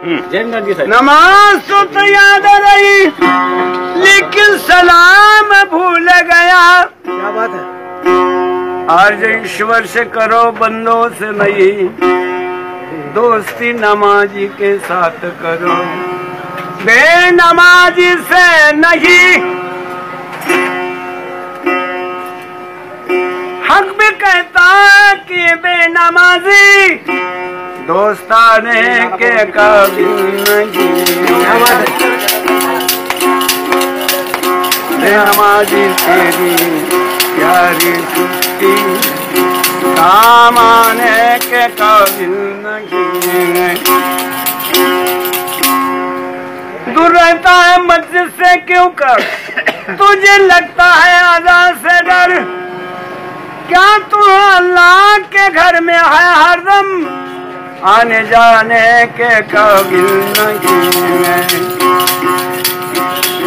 नमाज तो याद रही लेकिन सलाम भूल गया। क्या बात है। आज ईश्वर से करो बंदों से नहीं, दोस्ती नमाजी के साथ करो, बेनमाजी से नहीं। हक भी कहता है कि बेनमाजी दोस्ताने के काबिल नहीं। बेनमाजी तेरी प्यारी सुस्ती काम आने के काबिल नहीं। दूर रहता है मस्जिद से क्यों कर, तुझे लगता है अज़ान से डर। क्या तू अल्लाह के घर में है हरदम, आने जाने के काबिल नहीं है।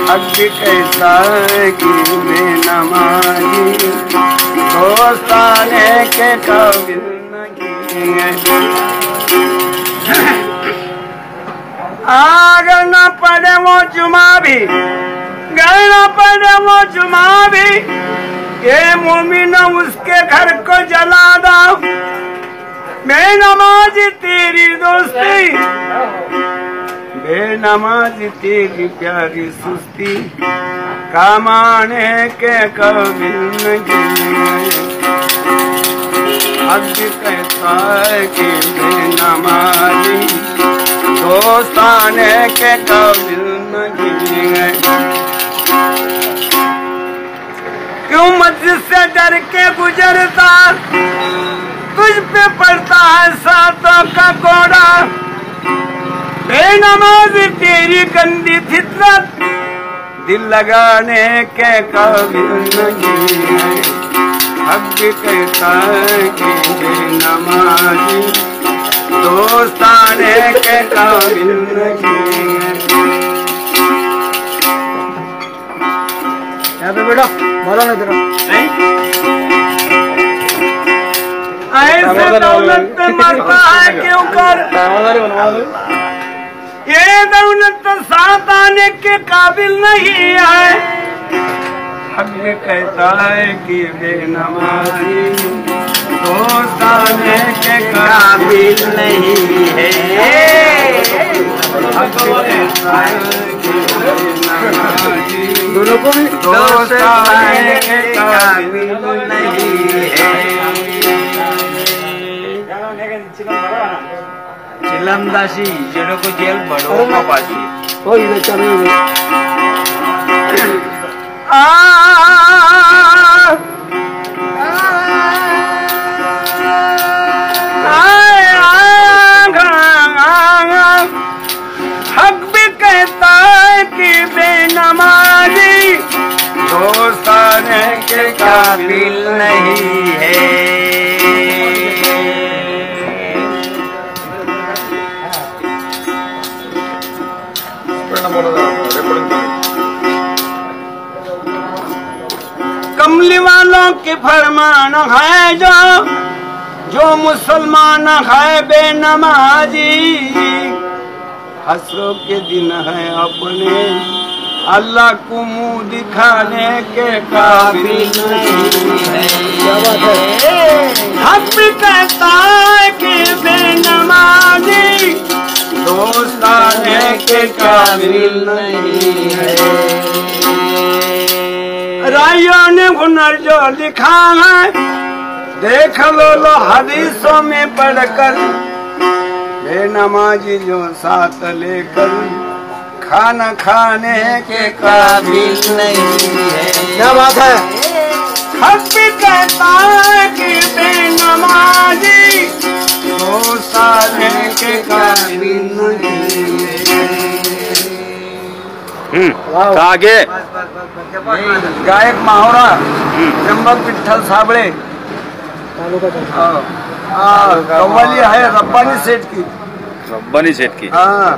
हक भी कहता है कि बेनमाजी दोस्ताने के काबिल नहीं है। अगर न पढ़े वो जुमा भी, घर न पढ़े वो जुमा भी, ये मोमिन उसके घर को जला दो। बेनमाजी तेरी दोस्ती, बेनमाजी तेरी प्यारी सुस्ती काम आने के काबिल नहीं। हक कहता है कि बेनमाजी दोस्ताने के काबिल नहीं है। क्यों मस्जिद से डर के गुजरता, तुझ पे पड़ता है सातों का कोड़ा। बेनमाजी तेरी गंदी फितरत दिल लगाने के काबिल नहीं है। हक भी कहता है कि बेनमाजी दोस्ताने के काबिल नहीं है। यहाँ पे बेटा बोलो ना तेरा ऐसे दौलत पे मरता है क्यों कर, ये दौलत तो साथ आने के काबिल नहीं है। हक भी कहता है कि बेनमाजी दोस्ताने के काबिल नहीं है। हक भी कहता है कि बेनमाजी दोनों को भी दोस्ताने के काबिल नहीं है। चिलमदासी जेड़ो को जेल बड़ो पासी तो इधर चलो। हक भी कहता है कि बेनमाजी दोस्ताने के काबिल नहीं है। कमली वालों के फरमान है जो मुसलमान है बेनमाजी। हसरों के दिन है अपने अल्लाह को मुंह दिखाने के काबिल नहीं है। हक भी कहता है कि बेनमाजी दोस्ताने के काबिल नहीं है। राइयों ने हुनर जो लिखा है देख लो हदीसों में पढ़कर। बेनमाजी जो साथ लेकर खाना खाने के काबिल नहीं है। क्या बात है। हक भी कहता है कि बेनमाजी दोस्ताने के काबिल नहीं है। आगे गायक माहोरा त्र्यंबक विठ्ठल साबळे कव्वाली है रब्बानी सेठ की। रब्बानी सेठ की। हाँ